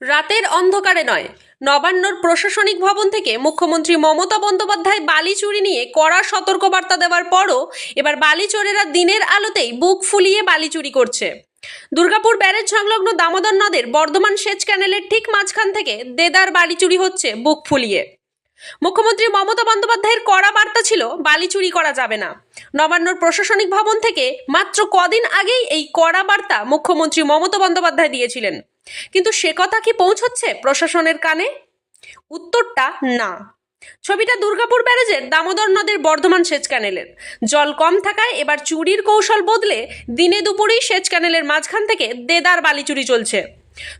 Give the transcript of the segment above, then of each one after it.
রাতের অন্ধকারে নয়, নবান্নর প্রশাসনিক ভবন থেকে মুখ্যমন্ত্রী মমতা বন্দ্যোপাধ্যায় বালি চুরি নিয়ে কড়া সতর্কবার্তা দেওয়ার পরও এবার বালি চোরেরা দিনের আলোতেই বুক ফুলিয়ে বালি চুরি করছে। দুর্গাপুর ব্যারেজ সংলগ্ন দামোদর নদের বর্ধমান সেচ ক্যানেলের ঠিক মাঝখান থেকে দেদার বালি চুরি হচ্ছে বুক ফুলিয়ে। মুখ্যমন্ত্রী মমতা বন্দ্যোপাধ্যায়ের কড়া বার্তা ছিল বালি চুরি করা যাবে না। নবান্নর প্রশাসনিক ভবন থেকে মাত্র কদিন আগেই এই কড়া বার্তা মুখ্যমন্ত্রী মমতা বন্দ্যোপাধ্যায় দিয়েছিলেন, কিন্তু সে কথা কি পৌঁছচ্ছে প্রশাসনের কানে? উত্তরটা না। ছবিটা দুর্গাপুর ব্যারেজের দামোদর নদের বর্ধমান সেচ ক্যানেলের। জল কম থাকায় এবার চুরির কৌশল বদলে দিনে দুপুরেই সেচ ক্যানেলের মাঝখান থেকে দেদার বালি চুরি চলছে।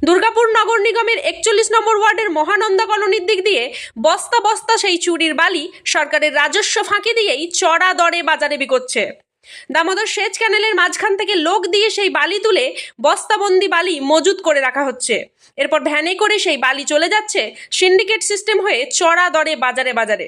দুর্গাপুর নগর নিগমের 41 নম্বর ওয়ার্ডের মহানন্দা কলোনির দিক দিয়ে বস্তা বস্তা সেই চুরির বালি সরকারের রাজস্ব ফাঁকি দিয়েই চড়া দরে বাজারে বিকোচ্ছে। দামোদর সেচ ক্যানেলের মাঝখান থেকে লোক দিয়ে সেই বালি তুলে বস্তাবন্দি বালি মজুত করে রাখা হচ্ছে। এরপর ভ্যানে করে সেই বালি চলে যাচ্ছে সিন্ডিকেট সিস্টেম হয়ে চড়া দরে বাজারে বাজারে।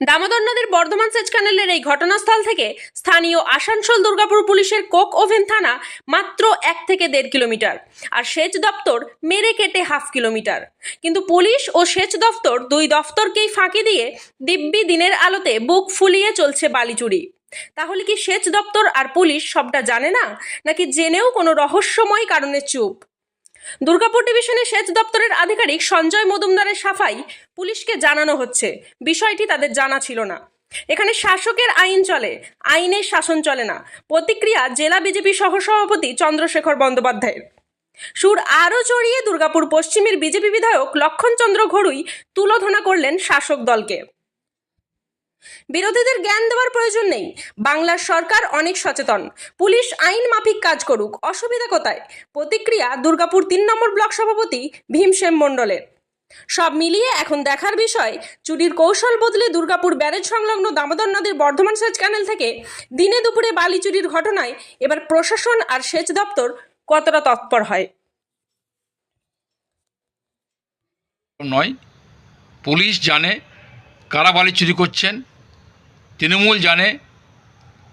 দামোদর নদীর বর্ধমান সেচ ক্যানেলের এই ঘটনাস্থল থেকে স্থানীয় আসানসোল দুর্গাপুর পুলিশের কোক ওভেন থানা মাত্র 1 থেকে 1.5 কিলোমিটার, আর সেচ দপ্তর মেরে কেটে 1/2 কিলোমিটার। কিন্তু পুলিশ ও সেচ দপ্তর দুই দপ্তরকেই ফাঁকি দিয়ে দিব্যি দিনের আলোতে বুক ফুলিয়ে চলছে বালি চুরি। তাহলে কি সেচ দপ্তর আর পুলিশ সবটা জানে না, নাকি জেনেও কোনো রহস্যময় কারণে চুপ? দুর্গাপুর ডিভিশনের সেচ দপ্তরের আধিকারিক সঞ্জয় মজুমদারের সাফাই, পুলিশকে জানানো হচ্ছে বিষয়টি তাদের জানা ছিল না। এখানে শাসকের আইন চলে, আইনের শাসন চলে না। প্রতিক্রিয়া জেলা বিজেপি সহসভাপতি চন্দ্রশেখর বন্দ্যোপাধ্যায়ের। সুর আরও চড়িয়ে দুর্গাপুর পশ্চিমের বিজেপি বিধায়ক লক্ষণচন্দ্র ঘড়ুই তুলোধনা করলেন শাসক দলকে। বিরোধীদের জ্ঞান দেওয়ার প্রয়োজন নেই, বাংলার সরকার অনেক সচেতন, পুলিশ আইন মাফিক কাজ করুক, অসুবিধা কোথায়? প্রতিক্রিয়া দুর্গাপুর 3 নম্বর ব্লক সভাপতি ভীমসেন মণ্ডলের। সব মিলিয়ে এখন দেখার বিষয়, চুরির কৌশল বদলে দুর্গাপুর ব্যারেজ সংলগ্ন দামোদর নদীর বর্ধমান সেচ ক্যানেল থেকে দিনে দুপুরে বালি চুরির ঘটনায় এবার প্রশাসন আর সেচ দপ্তর কতটা তৎপর হয়। নয়, পুলিশ জানে কারা বালি চুরি করছেন, তৃণমূল জানে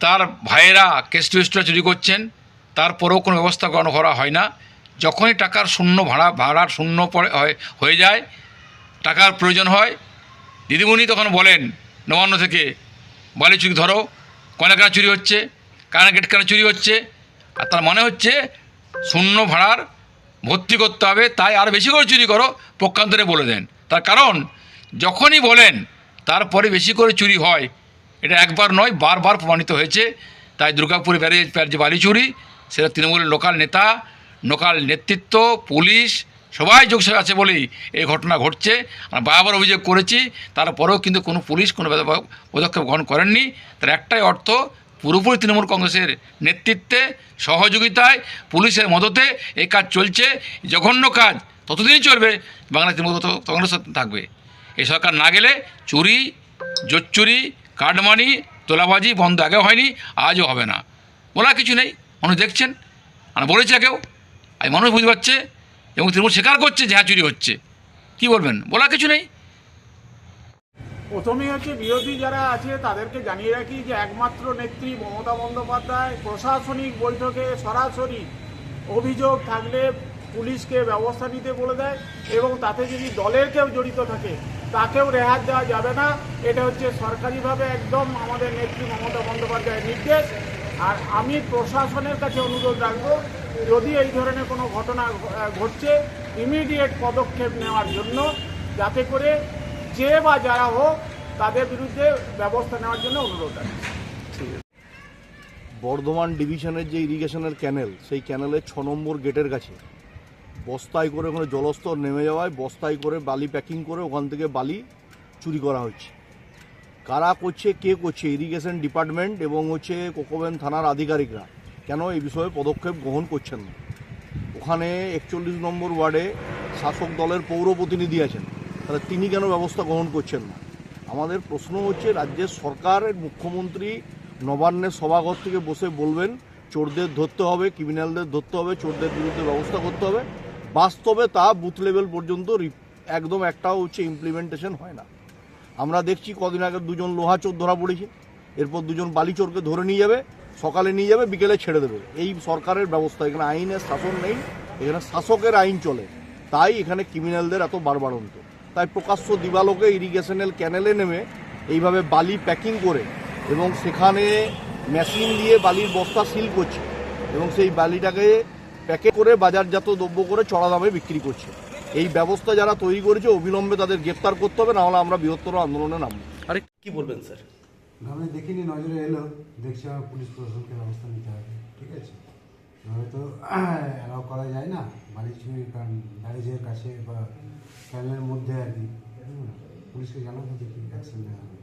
তার ভাইয়েরা কেস্টুয়েস্টরা চুরি করছেন, তারপরেও কোনো ব্যবস্থা গ্রহণ করা হয় না। যখনই টাকার শূন্য ভাড়ার শূন্য হয়ে যায়, টাকার প্রয়োজন হয়, দিদিমণি তখন বলেন নবান্ন থেকে বালি চুরি ধরো, কয়না কেন চুরি হচ্ছে, কায়না গেট কেন চুরি হচ্ছে। আর তার মানে হচ্ছে শূন্য ভাড়ার ভর্তি করতে হবে, তাই আর বেশি করে চুরি করো, পক্ষান্তরে বলে দেন। তার কারণ যখনই বলেন তারপরে বেশি করে চুরি হয়। এটা একবার নয়, বারবার প্রমাণিত হয়েছে। তাই দুর্গাপুরে ব্যারেজ যে বালি চুরি, সেটা তৃণমূলের লোকাল নেতা, লোকাল নেতৃত্ব, পুলিশ সবাই যোগসাজ আছে বলেই এই ঘটনা ঘটছে। আমরা বারবার অভিযোগ করেছি, তারপরেও কিন্তু কোনো পুলিশ কোনো পদক্ষেপ গ্রহণ করেননি। তার একটাই অর্থ, পুরোপুরি তৃণমূল কংগ্রেসের নেতৃত্বে, সহযোগিতায়, পুলিশের মদতে এই কাজ চলছে। জঘন্য কাজ ততদিনই চলবে, বাংলা তৃণমূল কংগ্রেস থাকবে। এই সরকার না গেলে চুরি, জোচ্চুরি, কাটমানি, তোলাবাজি বন্ধ আগেও হয়নি, আজও হবে না। বলার কিছু নেই, মানুষ দেখছেন, আর বলেছে আগেও, আর মানুষ বুঝতে পারছে এবং তৃণমূল স্বীকার করছে যে হ্যাঁ চুরি হচ্ছে। কী বলবেন? বলার কিছু নেই। প্রথমেই হচ্ছে বিরোধী যারা আছে তাদেরকে জানিয়ে রাখি যে একমাত্র নেত্রী মমতা বন্দ্যোপাধ্যায় প্রশাসনিক বৈঠকে সরাসরি অভিযোগ থাকলে পুলিশকে ব্যবস্থা নিতে বলে দেয়, এবং তাতে যদি দলের কেউ জড়িত থাকে তাকেও রেহাই দেওয়া যাবে না। এটা হচ্ছে সরকারিভাবে একদম আমাদের নেত্রী মমতা বন্দ্যোপাধ্যায়ের নির্দেশ। আর আমি প্রশাসনের কাছে অনুরোধ রাখবো, যদি এই ধরনের কোনো ঘটনা ঘটছে ইমিডিয়েট পদক্ষেপ নেওয়ার জন্য, যাতে করে যে বা যারা হোক তাদের বিরুদ্ধে ব্যবস্থা নেওয়ার জন্য অনুরোধ আছে। বর্ধমান ডিভিশনের যে ইরিগেশনের ক্যানেল, সেই ক্যানেলের 6 নম্বর গেটের কাছে বস্তায় করে ওখানে জলস্তর নেমে যাওয়ায় বস্তায় করে বালি প্যাকিং করে ওখান থেকে বালি চুরি করা হচ্ছে। কারা করছে, কে করছে? ইরিগেশন ডিপার্টমেন্ট এবং কোকোভেন থানার আধিকারিকরা কেন এই বিষয়ে পদক্ষেপ গ্রহণ করছেন না? ওখানে 41 নম্বর ওয়ার্ডে শাসক দলের পৌর প্রতিনিধি আছেন, তাহলে তিনি কেন ব্যবস্থা গ্রহণ করছেন না? আমাদের প্রশ্ন হচ্ছে, রাজ্যের সরকারের মুখ্যমন্ত্রী নবান্নের সভাঘর থেকে বসে বলবেন চোরদের ধরতে হবে, ক্রিমিনালদের ধরতে হবে, চোরদের বিরুদ্ধে ব্যবস্থা করতে হবে। বাস্তবে তা বুথ লেভেল পর্যন্ত একদম একটাও ইমপ্লিমেন্টেশন হয় না। আমরা দেখছি কদিন আগে 2জন লোহা চোর ধরা পড়েছে, এরপর 2জন বালি চোরকে ধরে নিয়ে যাবে, সকালে নিয়ে যাবে, বিকেলে ছেড়ে দেবে। এই সরকারের ব্যবস্থা, এখানে আইনের শাসন নেই, এখানে শাসকের আইন চলে, তাই এখানে ক্রিমিনালদের এত বাড়বাড়ন্ত। তাই প্রকাশ্য দিবালোকে ইরিগেশনাল ক্যানেলে নেমে এইভাবে বালি প্যাকিং করে এবং সেখানে মেশিন দিয়ে বালির বস্তা সিল করছে এবং সেই বালিটাকে প্যাকেট করে বাজারজাত দ্রব্য করে চড়া দামে বিক্রি করছে। এই ব্যবস্থা যারা তৈরি করেছে অবিলম্বে তাদের গ্রেপ্তার করতে হবে, নাহলে আমরা বৃহত্তর আন্দোলনে নামবো। আরে কি বলবেন স্যার? আমি দেখিনি, নজরে এলো, দেখছি আমার পুলিশ প্রশাসনকে ব্যবস্থা নিতে হবে। ঠিক আছে, এভাবে তো অ্যালাউ করা যায় না বাড়ি চুরি, কারণ ব্যারেজের কাছে বা ক্যানেলের মধ্যে আর কি। পুলিশকে জানাবো, দেখি অ্যাকশন নেওয়া হবে।